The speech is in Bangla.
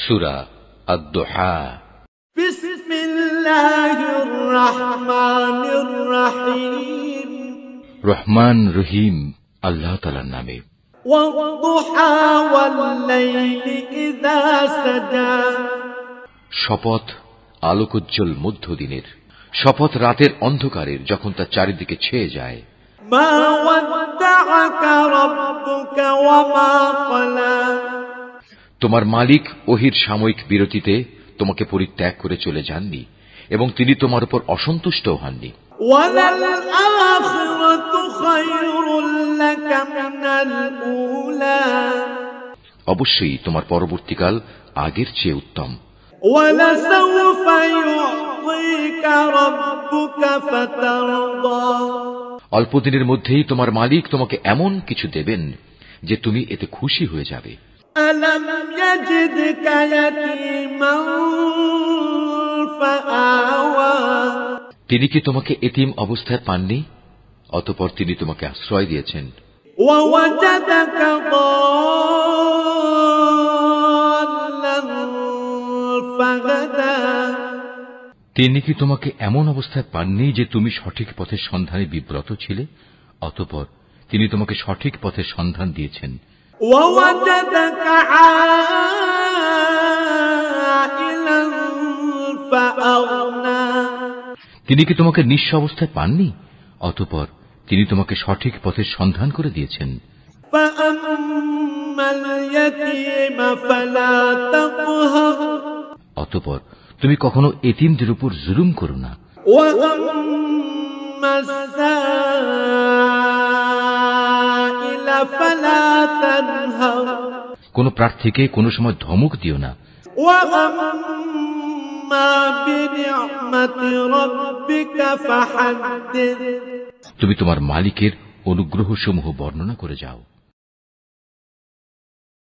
সূরা আদ-দুহা। বিসমিল্লাহির রহমানির রহিম। রহমান রহিম আল্লাহ তাআলার নামে। ওয়াদ-দুহা ওয়াল-লাইলি ইযা সাজা। শপথ আলোকোজ্জ্বল মধ্যদিনের, শপথ রাতের অন্ধকারের যখন তা চারিদিকে ছেয়ে যায়। মা ওয়াদ্দাআকা রাব্বুকা ওয়া মা ক্বালা। তোমার মালিক ওহীর সাময়িক বিরতিতে তোমাকে পরিত্যাগ করে চলে যাননি এবং তিনি তোমার উপর অসন্তুষ্ট হননি। ওয়ালাল আখিরাতু খায়রুল লাকা মিনাল উলা। অবশ্যই তোমার পরবর্তীকাল আগের চেয়ে উত্তম। ওয়ালাসাউফা ইউ'তিকা রাব্বুকা ফাতারদা। অল্পদিনের মধ্যেই তোমার মালিক তোমাকে এমন কিছু দেবেন যে তুমি এতে খুশি হয়ে যাবে। আলাম ইয়াজিদকা ইয়াতীমান ফাআওয়া। তিনি কি তোমাকে এতিম অবস্থায় পাননি? অতঃপর তিনি তোমাকে আশ্রয় দিয়েছেন। ওয়াওয়াজাদাকা দাল্লান ফাহাদা। তিনি কি তোমাকে এমন অবস্থায় পাননি যে তুমি সঠিক পথের সন্ধানে বিব্রত ছিলে? অতঃপর তিনি তোমাকে সঠিক পথের সন্ধান দিয়েছেন। ওয়াওয়াজাদাকা আইলান ফাআগনা। তিনি কি তোমাকে নিঃস্ব অবস্থায় পাননি? অতঃপর তিনি তোমাকে সঠিক পথের সন্ধান করে দিয়েছেন। ফাআম্মাল ইয়াতীমা ফালা তাকহার। অতঃপর তুমি কখনো এতিমদের উপর জুলুম করো না। ওয়া আম্মাস সাইলা ফালা তানহার। কোন প্রার্থীকে কোনো সময় ধমক দিও না। ওয়া আম্মা বিনি'মাতি রাব্বিকা ফাহাদ্দিস। তুমি তোমার মালিকের অনুগ্রহসমূহ বর্ণনা করে যাও।